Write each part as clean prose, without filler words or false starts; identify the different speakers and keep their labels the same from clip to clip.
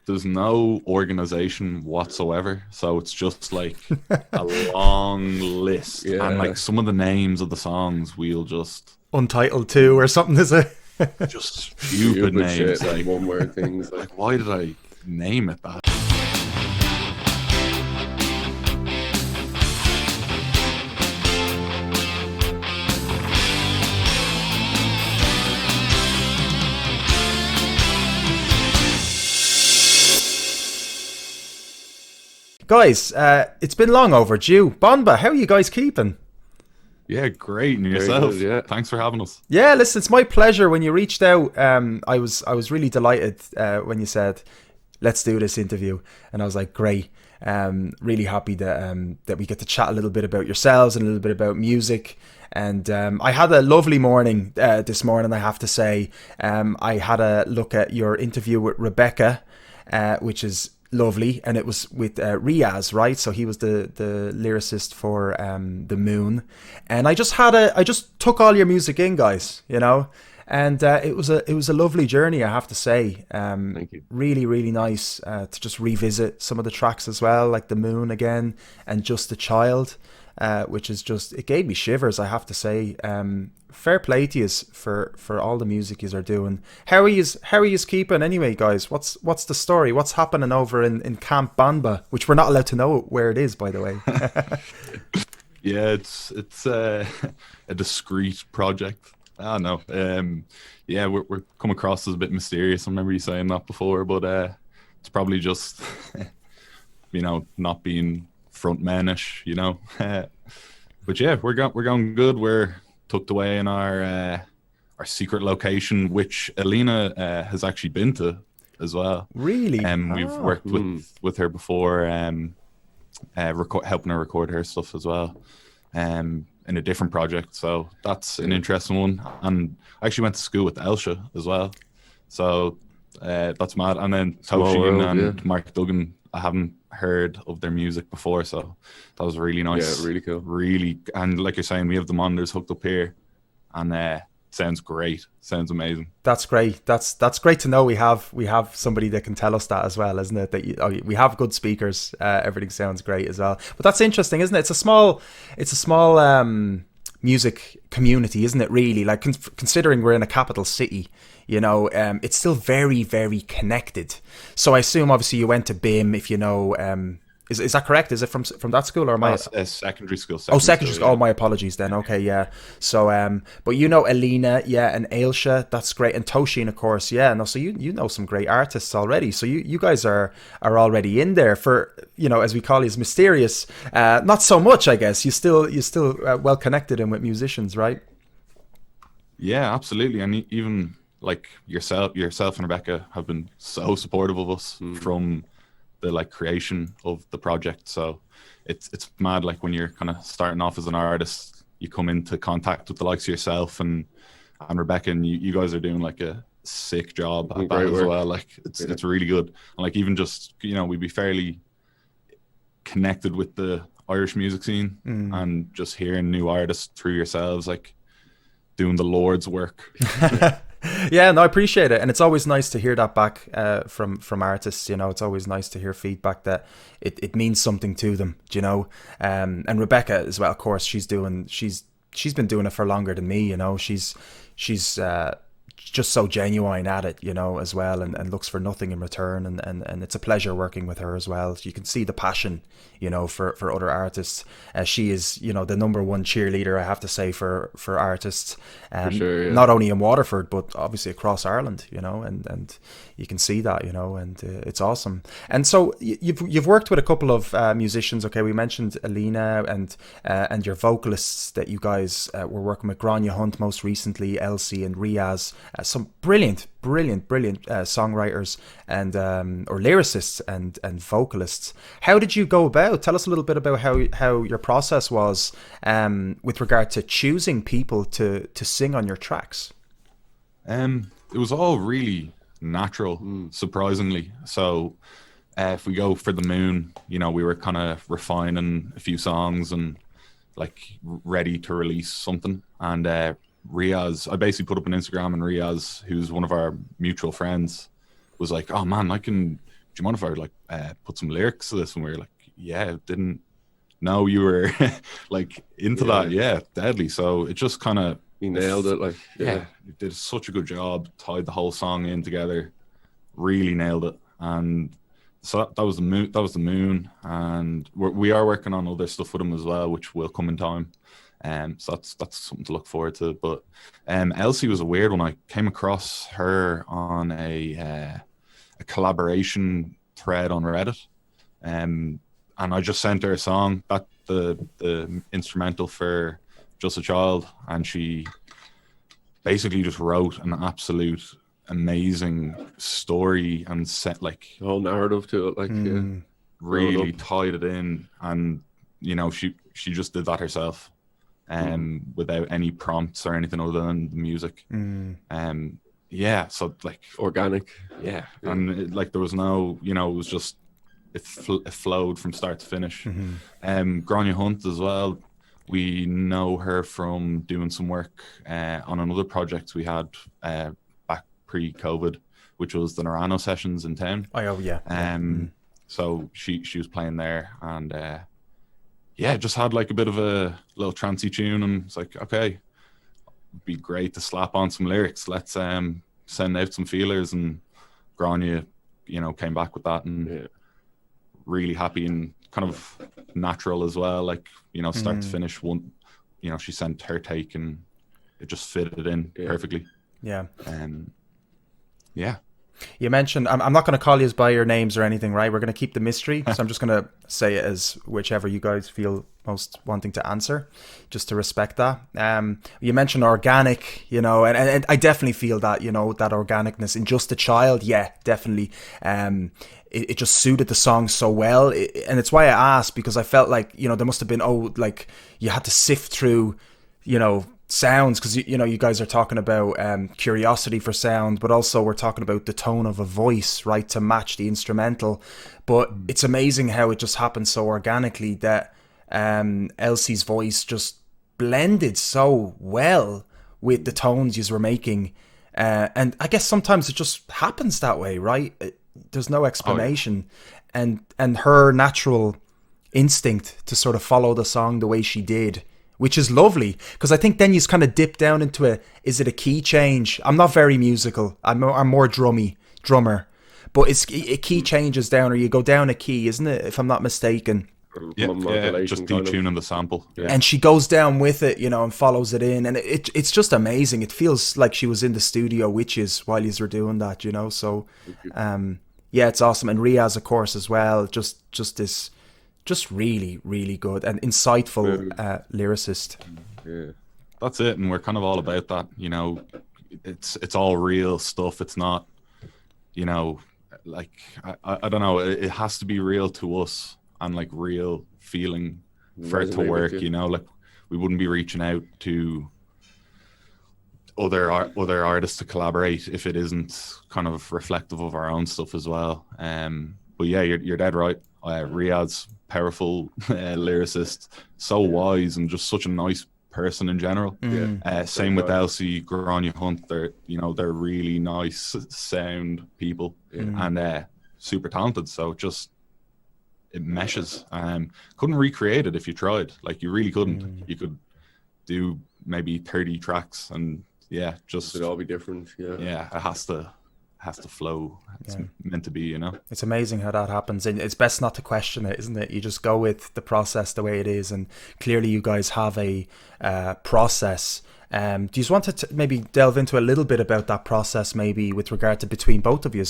Speaker 1: there's no organization whatsoever, so it's just like a long list, and
Speaker 2: Yeah.
Speaker 1: like some of the names of the songs we'll
Speaker 3: Untitled 2 or something, is it?
Speaker 1: just stupid
Speaker 2: Stupid shit,
Speaker 1: names,
Speaker 2: like one word things. Like,
Speaker 1: like why did I name it that?
Speaker 3: Guys, it's been long overdue. Banba, how are you guys keeping?
Speaker 1: Yeah, great. And
Speaker 2: very
Speaker 1: yourself?
Speaker 2: good, yeah.
Speaker 1: Thanks for having us.
Speaker 3: Yeah, listen, it's my pleasure. When you reached out, I was really delighted when you said, "Let's do this interview," and I was like, "Great." Really happy that we get to chat a little bit about yourselves and a little bit about music. And I had a lovely morning this morning, I have to say. I had a look at your interview with Rebecca, which is lovely, and it was with Riaz, right? So he was the lyricist for The Moon, and I just took all your music in, guys, and it was a lovely journey, I have to say.
Speaker 2: Thank you.
Speaker 3: Really, really nice to just revisit some of the tracks as well, like The Moon again, and Just a Child, which is just, it gave me shivers, I have to say. Fair play to yous for all the music yous are doing. How are yous keeping anyway, guys? What's the story? What's happening over in Camp Banba, which we're not allowed to know where it is, by the way.
Speaker 1: Yeah, it's a discreet project. I don't know. Yeah, we're come across as a bit mysterious. I remember you saying that before, but it's probably just not being frontmanish. But yeah, we're going good. We're tucked away in our secret location, which Alina has actually been to as well.
Speaker 3: Really?
Speaker 1: We've worked with her before, helping her record her stuff as well, in a different project. So that's an interesting one. And I actually went to school with Elsha as well. So that's mad. And then
Speaker 2: Small
Speaker 1: Toshin
Speaker 2: world,
Speaker 1: and
Speaker 2: yeah.
Speaker 1: Mark Duggan, I haven't heard of their music before, so that was really nice.
Speaker 2: Yeah, really cool.
Speaker 1: Really, and like you're saying, we have the monitors hooked up here, and sounds great. Sounds amazing.
Speaker 3: That's great. That's great to know. We have somebody that can tell us that as well, isn't it? That we have good speakers. Everything sounds great as well. But that's interesting, isn't it? It's a small music community, isn't it? Really, like considering we're in a capital city, it's still very, very connected. So I assume obviously you went to BIM, if you know. Is that correct? Is it from that school, or am I?
Speaker 1: Secondary school.
Speaker 3: Secondary school.
Speaker 1: Yeah.
Speaker 3: Oh, my apologies then. Okay, yeah. So, but Alina, yeah, and Ailsha, that's great, and Toshin, of course, yeah. No, so you know some great artists already. So you guys are already in there for, as we call it, mysterious. Not so much, I guess. You still well connected in with musicians, right?
Speaker 1: Yeah, absolutely. And even like yourself and Rebecca have been so supportive of us from the creation of the project. So it's mad, like when you're kind of starting off as an artist, you come into contact with the likes of yourself and Rebecca, and you guys are doing like a sick job at that
Speaker 2: Great
Speaker 1: as
Speaker 2: work.
Speaker 1: well. Like it's really good. And like even just we'd be fairly connected with the Irish music scene, and just hearing new artists through yourselves, like doing the Lord's work.
Speaker 3: Yeah, no, I appreciate it, and it's always nice to hear that back from artists. It's always nice to hear feedback that it means something to them. And Rebecca as well, of course, she's been doing it for longer than me. She's just so genuine at it, as well, and looks for nothing in return, and it's a pleasure working with her as well. You can see the passion, for other artists. She is, the number one cheerleader, I have to say, for artists,
Speaker 2: sure, yeah.
Speaker 3: not only in Waterford but obviously across Ireland, and you can see that, and it's awesome. And so you've worked with a couple of musicians. Okay, we mentioned Alina and your vocalists that you guys were working with, Grania Hunt most recently, Elsie and Riaz, some brilliant songwriters and or lyricists and vocalists. How did you go about? Tell us a little bit about how your process was with regard to choosing people to sing on your tracks.
Speaker 1: It was all really natural, surprisingly. So if we go for The Moon, we were kind of refining a few songs and like ready to release something. And Riaz, I basically put up on Instagram, and Riaz, who's one of our mutual friends, was like, "Oh man, I can you mind if I like put some lyrics to this? And we were like, yeah, didn't know you were like into that. Yeah, deadly. So it just kind of,
Speaker 2: He nailed it. Like,
Speaker 1: yeah, it did such a good job, tied the whole song in together, really nailed it. And so that was the moon. That was the moon, and we are working on other stuff with him as well, which will come in time. So that's something to look forward to. But Elsie was a weird one. I came across her on a collaboration thread on Reddit, and I just sent her a song, that the instrumental for Just a Child, and she basically just wrote an absolute amazing story and set like
Speaker 2: the whole narrative to it, like
Speaker 1: really tied it in, and you know she just did that herself, without any prompts or anything other than the music. Yeah, so like
Speaker 2: organic.
Speaker 1: Yeah, and like there was no, you know, it was just it flowed from start to finish. Grania Hunt as well. We know her from doing some work on another project we had back pre-COVID, which was the Narano sessions in town.
Speaker 3: Oh yeah.
Speaker 1: So she was playing there, and yeah, just had like a bit of a little trancey tune, and it's like, okay, it'd be great to slap on some lyrics. Let's send out some feelers, and Grania, you know, came back with that, and really happy and kind of natural as well, like, you know, start to finish. One, you know, she sent her take and it just fitted in perfectly.
Speaker 3: Yeah.
Speaker 1: Yeah.
Speaker 3: You mentioned, I'm not going to call you by your names or anything, right? We're going to keep the mystery, so I'm just going to say it as whichever you guys feel most wanting to answer, just to respect that. You mentioned organic, you know, and I definitely feel that, you know, that organicness in Just a Child. Yeah, definitely. It just suited the song so well, and it's why I asked, because I felt like, you know, there must have been, like you had to sift through, you know, sounds, because you know, you guys are talking about curiosity for sound, but also we're talking about the tone of a voice, right, to match the instrumental. But it's amazing how it just happened so organically that Elsie's voice just blended so well with the tones you were making, and I guess sometimes it just happens that way, right? There's no explanation. And her natural instinct to sort of follow the song the way she did, which is lovely, because I think then you kind of dip down into is it a key change? I'm not very musical. I'm more drummer, but it's a key changes down, or you go down a key, isn't it? If I'm not mistaken.
Speaker 1: Yeah, just detuning the sample. Yeah.
Speaker 3: And she goes down with it, you know, and follows it in, and it's just amazing. It feels like she was in the studio with you while you were doing that, you know. So, yeah, it's awesome. And Riaz, of course, as well. Just this. Just really, really good and insightful lyricist.
Speaker 2: Yeah,
Speaker 1: that's it, and we're kind of all about that. You know, it's all real stuff. It's not, you know, like I don't know. It has to be real to us and like real feeling for it to work. You know, like we wouldn't be reaching out to other artists to collaborate if it isn't kind of reflective of our own stuff as well. But yeah, you're dead right. Riyadh's powerful lyricist, so wise and just such a nice person in general. Same with Elsie, Grania Hunt. They're really nice sound people and super talented. So just it meshes. Couldn't recreate it if you tried. Like you really couldn't. You could do maybe 30 tracks and just
Speaker 2: it'd all be different.
Speaker 1: Yeah, it has to flow. It's meant to be, you know.
Speaker 3: It's amazing how that happens, and it's best not to question it, isn't it? You just go with the process the way it is, and clearly you guys have a process. Do you just want to maybe delve into a little bit about that process, maybe with regard to between both of you?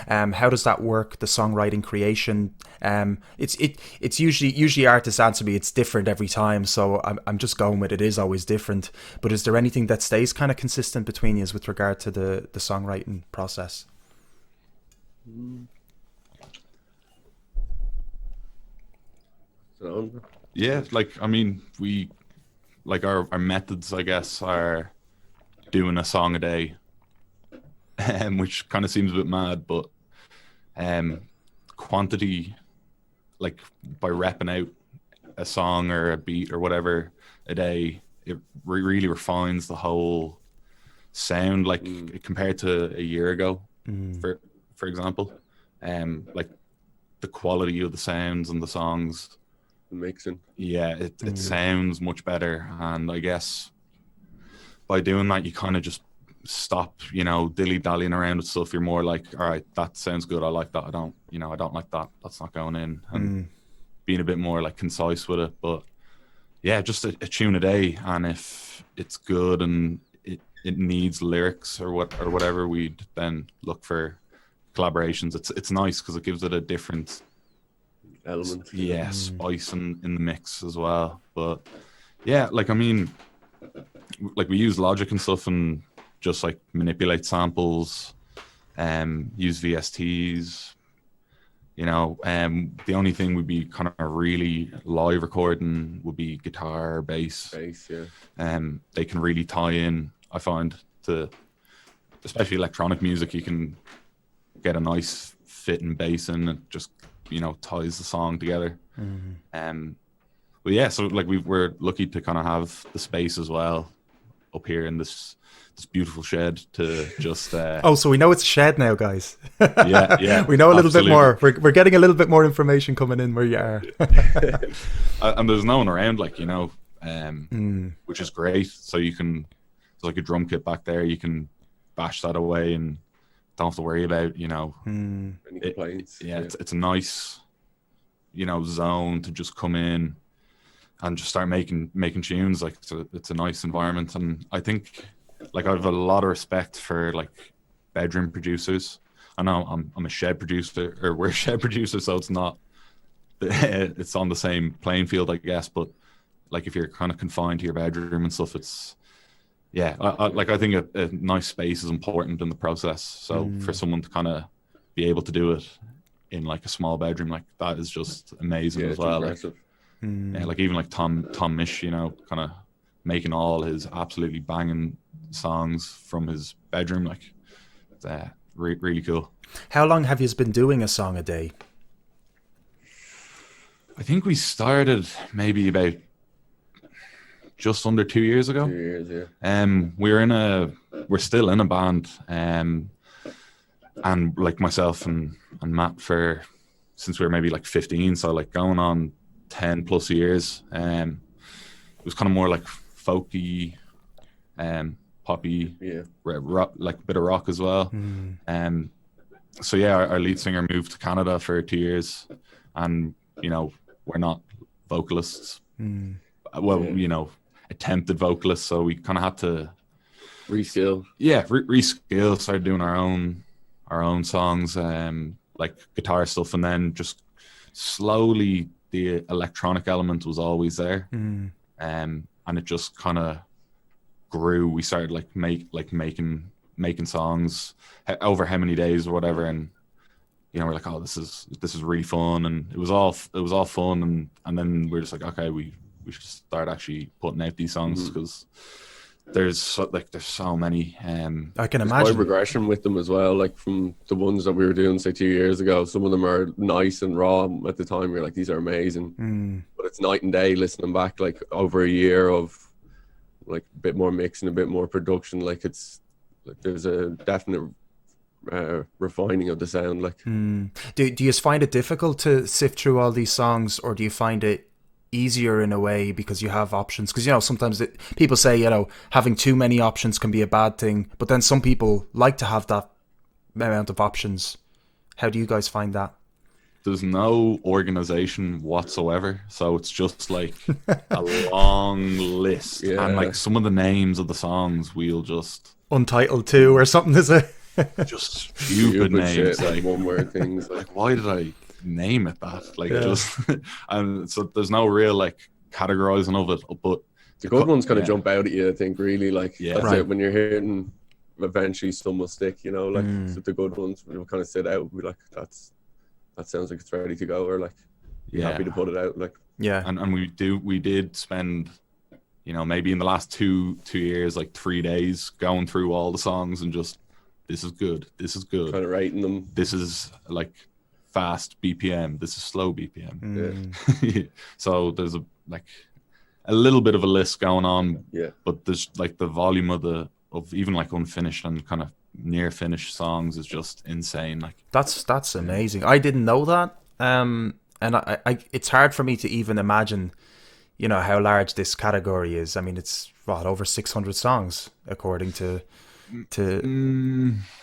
Speaker 3: How does that work? The songwriting creation. It's usually artists answer me. It's different every time, so I'm just going with it is always different. But is there anything that stays kind of consistent between you with regard to the songwriting process?
Speaker 1: Yeah, like I mean, we like our methods, I guess, are doing a song a day, which kind of seems a bit mad, but quantity, like by repping out a song or a beat or whatever a day, it really refines the whole sound, like compared to a year ago, for example. like the quality of the sounds and the songs.
Speaker 2: Mixing.
Speaker 1: Yeah, it sounds much better, and I guess by doing that you kind of just stop, dilly-dallying around with stuff. You're more like, all right, that sounds good, I like that, I don't like that, that's not going in, and being a bit more like concise with it. But yeah, just a tune a day, and if it's good and it needs lyrics or whatever, we'd then look for collaborations. It's nice because it gives it a different
Speaker 2: Element.
Speaker 1: yeah, spice in the mix as well. But yeah, like, I mean, like, we use Logic and stuff and just like manipulate samples, use VSTs, the only thing would be kind of really live recording would be guitar, bass.
Speaker 2: Yeah.
Speaker 1: They can really tie in, I find, to especially electronic music. You can get a nice fitting bass in, and just ties the song together. But yeah, so like we're lucky to kind of have the space as well up here in this beautiful shed to just
Speaker 3: Oh, so we know it's a shed now, guys.
Speaker 1: yeah
Speaker 3: We know a little
Speaker 1: absolutely.
Speaker 3: bit more. We're getting a little bit more information coming in where you are.
Speaker 1: And there's no one around, like, which is great. So you can, there's like a drum kit back there, you can bash that away and don't have to worry about
Speaker 2: Any complaints.
Speaker 1: It's a nice zone to just come in and just start making tunes. Like, it's a nice environment. And I think, like, I have a lot of respect for like bedroom producers. I know I'm a shed producer, or we're shed producers, so it's not it's on the same playing field, I guess. But like, if you're kind of confined to your bedroom and stuff, it's I think a nice space is important in the process. So for someone to kind of be able to do it in like a small bedroom, like, that is just amazing as well. Like, like even like Tom Misch, kind of making all his absolutely banging songs from his bedroom, like, it's really cool.
Speaker 3: How long have you been doing a song a day?
Speaker 1: I think we started maybe about just under 2 years ago.
Speaker 2: 2 years, yeah.
Speaker 1: We're still in a band, and like myself and Matt since we were maybe like 15, so like going on 10 plus years. It was kind of more like folky, poppy, rock, like a bit of rock as well. So yeah, our lead singer moved to Canada for 2 years, and we're not vocalists. Well, attempted vocalists, so we kind of had to
Speaker 2: reskill.
Speaker 1: Reskill. Started doing our own songs, like guitar stuff, and then just slowly the electronic element was always there, and it just kind of grew. We started making songs over how many days or whatever, and we're like, oh, this is really fun, and it was all fun, and then we're just like, okay, we should start actually putting out these songs, because there's so many.
Speaker 3: I can
Speaker 2: There's
Speaker 3: imagine
Speaker 2: quite regression with them as well. Like, from the ones that we were doing, say, 2 years ago, some of them are nice and raw at the time. You're like, these are amazing, but it's night and day listening back, like, over a year of like a bit more mixing, a bit more production. Like, it's like there's a definite refining of the sound. Like,
Speaker 3: do you find it difficult to sift through all these songs, or do you find it easier in a way because you have options? Because sometimes people say having too many options can be a bad thing, but then some people like to have that amount of options. How do you guys find that?
Speaker 1: There's no organization whatsoever, so it's just like a long list, and like some of the names of the songs we'll just
Speaker 3: Untitled 2 or something, is it?
Speaker 1: Just stupid names,
Speaker 2: shit, like one word things.
Speaker 1: Like, why did I name it that? Like, just and so there's no real like categorizing of it, but
Speaker 2: the good ones kind of jump out at you, I think, really. Like, that's
Speaker 3: right.
Speaker 2: it. When you're hitting, eventually some will stick, like, so the good ones will kind of sit out, be like, that sounds like it's ready to go, or like, happy to put it out, like.
Speaker 1: And we did spend maybe in the last two years like 3 days going through all the songs and just, this is good,
Speaker 2: Kind of rating them.
Speaker 1: This is like fast BPM, this is slow BPM. So there's a little bit of a list going on, but there's like the volume of even like unfinished and kind of near finished songs is just insane. Like
Speaker 3: That's amazing. I didn't know that. And I it's hard for me to even imagine, you know, how large this category is. I mean, it's what, over 600 songs according to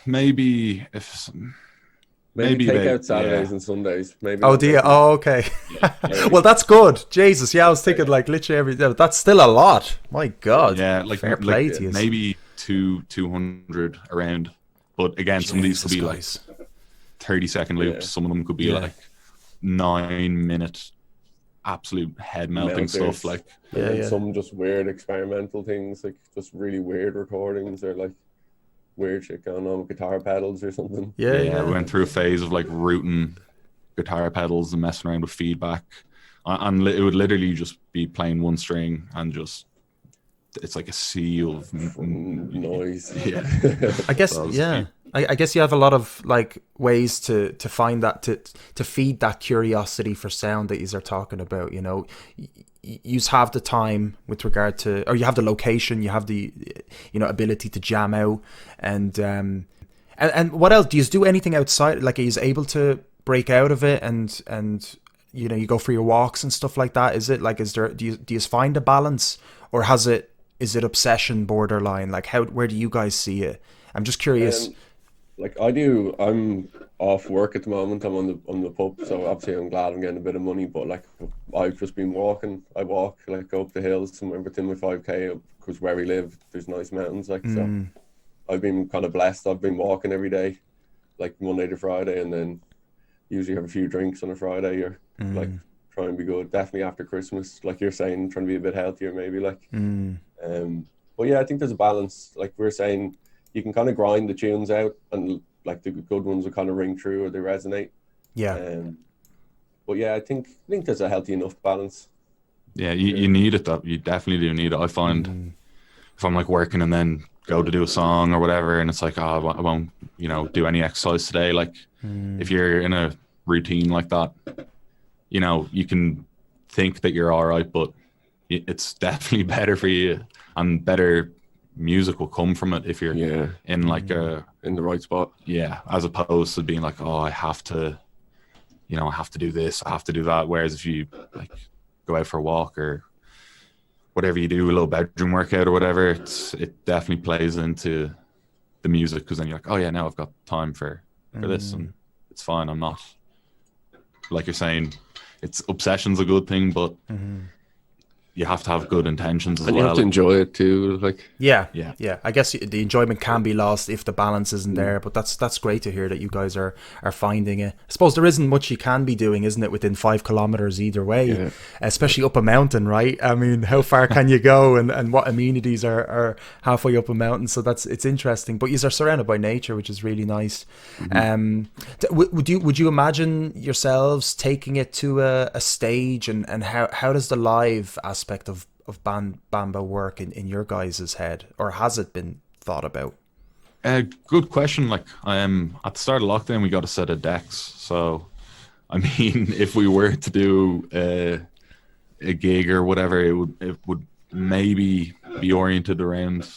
Speaker 1: maybe if
Speaker 2: Maybe take
Speaker 1: about,
Speaker 2: out Saturdays and Sundays. Maybe.
Speaker 3: Oh dear. Oh, okay. Well, that's good. Jesus, yeah, I was thinking like literally every day. That's still a lot. My God.
Speaker 1: Yeah, like
Speaker 3: fair play to you.
Speaker 1: maybe 200 around. But again, some of these could be
Speaker 3: Jesus
Speaker 1: like 30-second loops.
Speaker 2: Yeah.
Speaker 1: Some of them could be
Speaker 3: Yeah.
Speaker 1: like 9-minute absolute head melting
Speaker 2: Melters.
Speaker 1: stuff. Like
Speaker 2: And then
Speaker 3: Yeah.
Speaker 2: some just weird experimental things, like just really weird recordings, or like weird shit going on with guitar pedals or something.
Speaker 3: Yeah.
Speaker 1: we went through a phase of like rooting guitar pedals and messing around with feedback, and it would literally just be playing one string and just it's like a sea of
Speaker 2: Noise.
Speaker 1: Yeah.
Speaker 3: I guess
Speaker 1: So
Speaker 3: yeah. I guess you have a lot of like ways to find that to feed that curiosity for sound that you are talking about. You know, you have the time with regard to, or you have the location, you have the, you know, ability to jam out, and what else? Do you do anything outside? Like, are you able to break out of it and you know, you go for your walks and stuff like that? Is it like, do you find a balance, or is it obsession borderline? Like, where do you guys see it? I'm just curious.
Speaker 2: Like I'm off work at the moment. I'm on the pub, so obviously I'm glad I'm getting a bit of money. But like, I've just been walking. I walk, like, go up the hills somewhere within my 5K, because where we live, there's nice mountains. Like, so I've been kind of blessed. I've been walking every day, like Monday to Friday, and then usually have a few drinks on a Friday, or like try and be good. Definitely after Christmas, like you're saying, trying to be a bit healthier, maybe. Like, but yeah, I think there's a balance. Like we're saying, you can kind of grind the tunes out, and like the good ones will kind of ring through, or they resonate.
Speaker 3: Yeah.
Speaker 2: But yeah, I think there's a healthy enough balance.
Speaker 1: Yeah, you need it. That you definitely do need it. I find if I'm like working and then go to do a song or whatever, and it's like, oh, I won't, you know, do any exercise today. Like, if you're in a routine like that, you know, you can think that you're all right, but it's definitely better for you, and better music will come from it if you're in like
Speaker 2: in the right spot.
Speaker 1: Yeah, as opposed to being like, oh, I have to, you know, I have to do this, I have to do that. Whereas if you like go out for a walk or whatever you do, a little bedroom workout or whatever, it definitely plays into the music, because then you're like, oh yeah, now I've got time for this, and it's fine. I'm not, like you're saying, it's obsession's a good thing, but you have to have good intentions as
Speaker 2: And
Speaker 1: well.
Speaker 2: you have to enjoy it too. Like,
Speaker 3: Yeah. I guess the enjoyment can be lost if the balance isn't there, but that's great to hear that you guys are finding it. I suppose there isn't much you can be doing, isn't it, within 5 kilometers either way, especially up a mountain, right? I mean, how far can you go, and what amenities are halfway up a mountain? So it's interesting, but you are surrounded by nature, which is really nice. Would you imagine yourselves taking it to a stage, and how does the live aspect of Banba work in your guys' head, or has it been thought about?
Speaker 1: Good question. Like, at the start of lockdown, we got a set of decks. So, I mean, if we were to do a gig or whatever, it would maybe be oriented around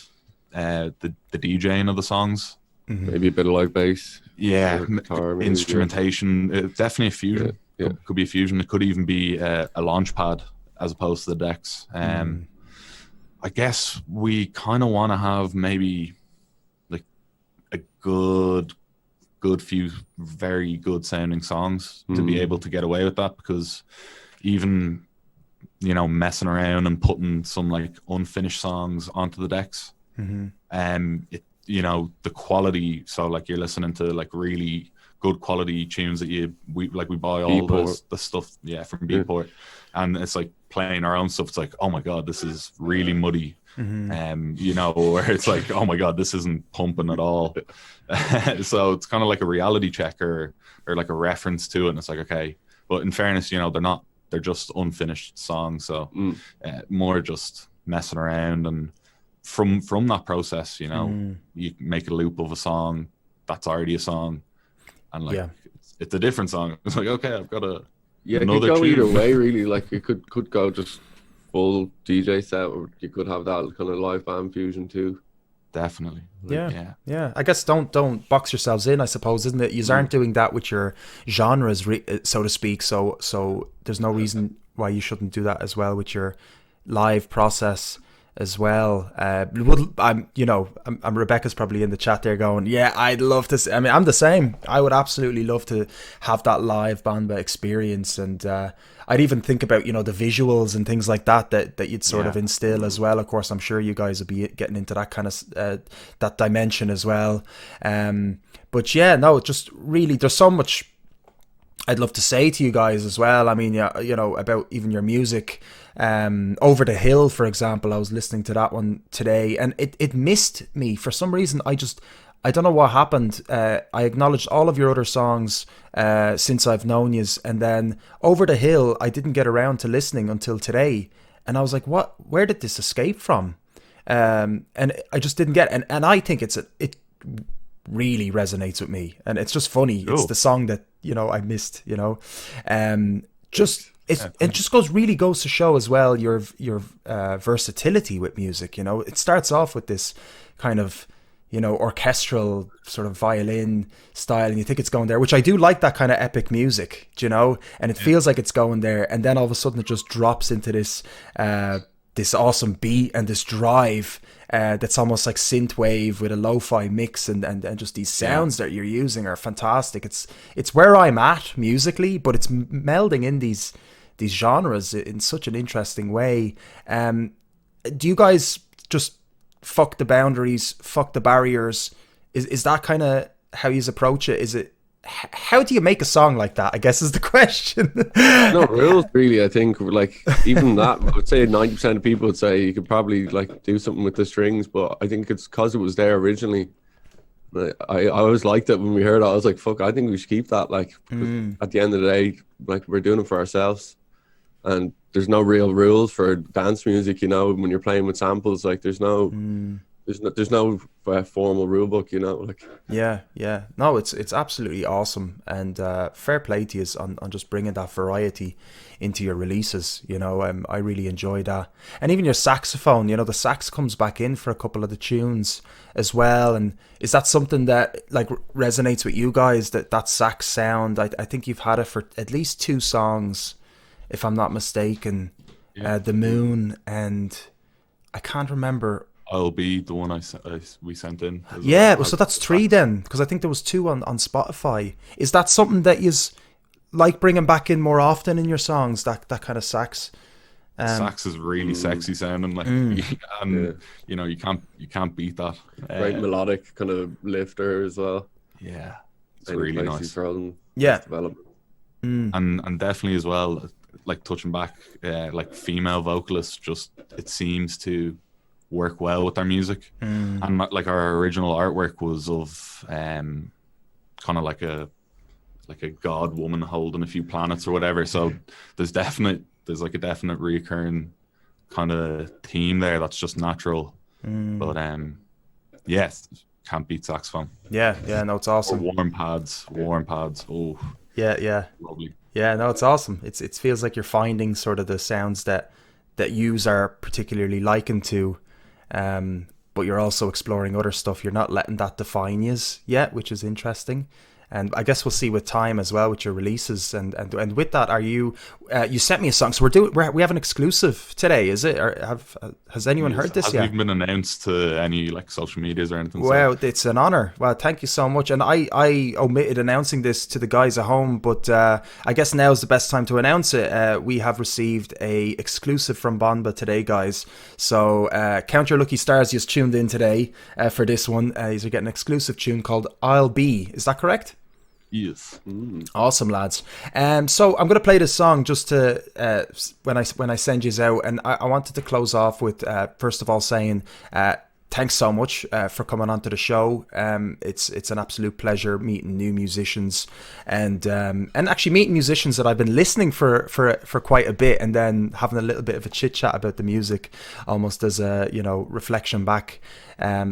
Speaker 1: the DJing of the songs.
Speaker 2: maybe a bit of live bass.
Speaker 1: Yeah,
Speaker 2: Guitar, maybe,
Speaker 1: instrumentation. Definitely a fusion.
Speaker 2: Yeah.
Speaker 1: Could be a fusion. It could even be a launch pad as opposed to the decks. I guess we kind of want to have maybe like a good few very good sounding songs to be able to get away with that, because even, you know, messing around and putting some like unfinished songs onto the decks, it, you know, the quality, so like you're listening to like really good quality tunes that we buy all the stuff from Beatport, and it's like playing our own stuff, it's like, oh my god, this is really muddy, you know, or it's like, oh my god, this isn't pumping at all. So it's kind of like a reality check or like a reference to it, and it's like, okay, but in fairness, you know, they're just unfinished songs, so more just messing around, and from that process, you know, you make a loop of a song that's already a song, and like it's a different song. It's like, okay, I've got
Speaker 2: it could go either way, really. Like, it could go just full DJ set, or you could have that kind of live band fusion too.
Speaker 1: definitely.
Speaker 3: Yeah, yeah. I guess don't box yourselves in, I suppose, isn't it? You aren't doing that with your genres, so to speak. So there's no reason why you shouldn't do that as well with your live process as well. I'm Rebecca's probably in the chat there going, yeah, I'd love to. I mean, I'm the same. I would absolutely love to have that live Banba experience, and I'd even think about the visuals and things like that you'd sort of instill as well. Of course, I'm sure you guys will be getting into that kind of that dimension as well. But yeah, no, just really, there's so much I'd love to say to you guys as well. I mean, yeah, about even your music. Over the Hill, for example, I was listening to that one today, and it missed me for some reason. I don't know what happened. I acknowledged all of your other songs since I've known yous, and then Over the Hill, I didn't get around to listening until today, and I was like, "What? Where did this escape from?" And I just didn't get it. And I think it really resonates with me, and it's just funny. Cool. It's the song that I missed. It just goes to show as well your versatility with music. It starts off with this kind of orchestral sort of violin style, and you think it's going there, which I do like, that kind of epic music, and it feels like it's going there, and then all of a sudden it just drops into this this awesome beat and this drive that's almost like synthwave with a lo-fi mix, and just these sounds that you're using are fantastic. It's where I'm at musically, but it's melding in these genres in such an interesting way. Do you guys just fuck the boundaries, fuck the barriers? Is that kind of how you approach it? Is it, how do you make a song like that, I guess, is the question.
Speaker 2: No rules really. I think like even that, I would say 90% of people would say you could probably like do something with the strings, but I think it's because it was there originally. I always liked it when we heard it. I was like, fuck, I think we should keep that. Like at the end of the day, like we're doing it for ourselves, and there's no real rules for dance music, when you're playing with samples. Like there's no formal rule book, like.
Speaker 3: Yeah. No, it's absolutely awesome, and fair play to you on just bringing that variety into your releases. I really enjoy that, and even your saxophone. The sax comes back in for a couple of the tunes as well. And is that something that like resonates with you guys? That sax sound? I think you've had it for at least 2 songs, if I'm not mistaken. The Moon, and I can't remember.
Speaker 1: I'll Be the one we sent in.
Speaker 3: Yeah, so that's 3 then, because I think there was 2 on Spotify. Is that something that you like bringing back in more often in your songs? That kind of sax.
Speaker 1: Sax is really sexy sounding, like, and you can't beat that.
Speaker 2: Great melodic kind of lifter as well.
Speaker 1: Yeah, it's really nice.
Speaker 2: Development.
Speaker 1: And definitely as well, like touching back, like female vocalists, just it seems to work well with our music. And like our original artwork was of kind of like a god woman holding a few planets or whatever, so there's like a definite recurring kind of theme there that's just natural. But yes, can't beat saxophone.
Speaker 3: Yeah, no, it's awesome.
Speaker 1: Or warm pads. Oh
Speaker 3: yeah,
Speaker 1: lovely.
Speaker 3: Yeah, no, it's awesome. It feels like you're finding sort of the sounds that yous are particularly likened to, but you're also exploring other stuff. You're not letting that define yous yet, which is interesting. And I guess we'll see with time as well with your releases. And with that, are you sent me a song, so we have an exclusive today, is it? Or has anyone heard this yet?
Speaker 1: Hasn't even been announced to any like social medias or anything.
Speaker 3: Wow, so it's an honor. Well, thank you so much. And I omitted announcing this to the guys at home, but I guess now is the best time to announce it. We have received a exclusive from Banba today, guys. So count your lucky stars. You've tuned in today for this one. You're getting an exclusive tune called "I'll Be." Is that correct?
Speaker 1: Yes.
Speaker 3: Awesome, lads. So I'm going to play this song just to when I send you out, and I wanted to close off with first of all saying thanks so much for coming onto the show. It's an absolute pleasure meeting new musicians, and actually meeting musicians that I've been listening for quite a bit, and then having a little bit of a chit chat about the music, almost as a reflection back.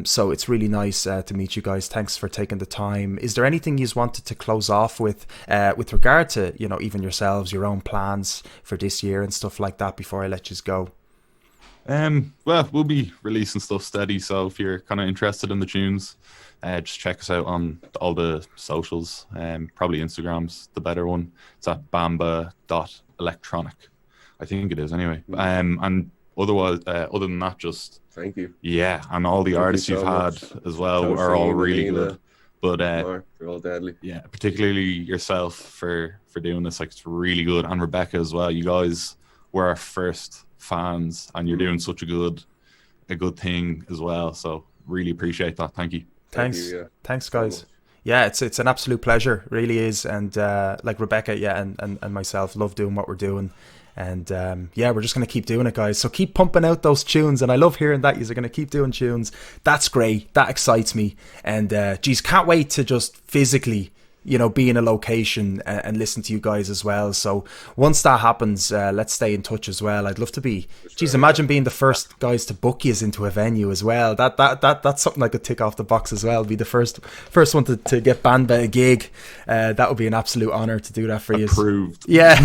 Speaker 3: So it's really nice to meet you guys. Thanks for taking the time. Is there anything you wanted to close off with regard to even yourselves, your own plans for this year and stuff like that before I let you go?
Speaker 1: Well, we'll be releasing stuff steady, so if you're kind of interested in the tunes, just check us out on all the socials. Probably Instagram's the better one. It's at banba.electronic. I think it is anyway. And otherwise, other than that, just
Speaker 2: Thank you.
Speaker 1: yeah, and all the
Speaker 2: Thank
Speaker 1: artists
Speaker 2: you
Speaker 1: you've
Speaker 2: so
Speaker 1: had
Speaker 2: much.
Speaker 1: as well
Speaker 2: Joe
Speaker 1: are all
Speaker 2: Sheen,
Speaker 1: really
Speaker 2: Alina,
Speaker 1: good. But
Speaker 2: Mark, they're all deadly.
Speaker 1: yeah, particularly yourself for doing this. Like, it's really good, and Rebecca as well. You guys were our first fans, and you're doing such a good thing as well. So really appreciate that. Thank you.
Speaker 3: Thanks.
Speaker 2: You, yeah.
Speaker 3: Thanks,
Speaker 2: So
Speaker 3: guys.
Speaker 2: much.
Speaker 3: Yeah, it's an absolute pleasure, really is. And like Rebecca, yeah, and myself love doing what we're doing. And yeah, we're just going to keep doing it, guys. So keep pumping out those tunes. And I love hearing that you're going to keep doing tunes. That's great. That excites me. And geez, can't wait to just physically, you know, be in a location and listen to you guys as well. So once that happens, let's stay in touch as well. I'd love to be. Geez, imagine being the first guys to book you into a venue as well. That's something I could tick off the box as well. Be the first one to get Banba a gig. That would be an absolute honor to do that for you.
Speaker 1: Approved.
Speaker 3: Yeah.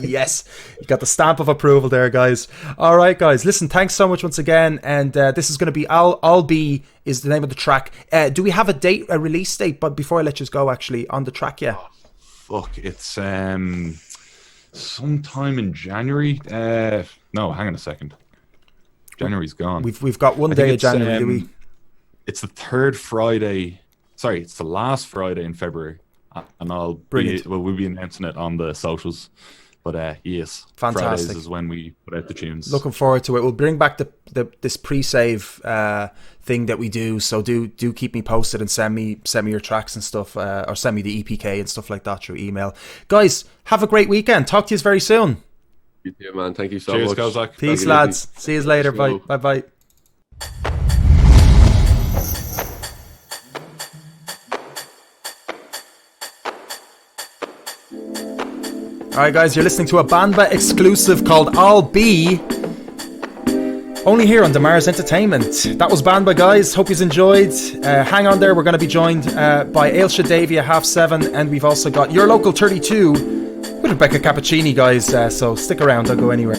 Speaker 3: Yes. You got the stamp of approval there, guys. All right, guys. Listen, thanks so much once again. And this is going to be I'll Be is the name of the track. Do we have a release date? But before I let you go, actually, on the track, yeah.
Speaker 1: Fuck, it's sometime in January. No, hang on a second. January's gone.
Speaker 3: We've got one
Speaker 1: I
Speaker 3: day
Speaker 1: think
Speaker 3: of January, do we?
Speaker 1: It's the third Friday. Sorry, it's the last Friday in February, and
Speaker 3: Brilliant.
Speaker 1: we'll be announcing it on the socials. But yes,
Speaker 3: Fantastic.
Speaker 1: Fridays is when we put out the tunes.
Speaker 3: Looking forward to it. We'll bring back this pre-save thing that we do. So do keep me posted and send me your tracks and stuff, or send me the EPK and stuff like that through email. Guys, have a great weekend. Talk to you very soon.
Speaker 2: You too, man. Thank you so
Speaker 1: Cheers,
Speaker 2: much.
Speaker 1: Kozak.
Speaker 3: Peace,
Speaker 2: Take it
Speaker 3: lads.
Speaker 2: easy.
Speaker 3: See you later. Bye.
Speaker 2: Cheers.
Speaker 3: Bye. Alright, guys, you're listening to a Banba exclusive called I'll Be, only here on Damar's Entertainment. That was Banba, guys. Hope you enjoyed. Hang on there. We're going to be joined by Ailsa Davey at 7:30, and we've also got Your Local 32 with Rebecca Cappuccini, guys. So stick around. Don't go anywhere.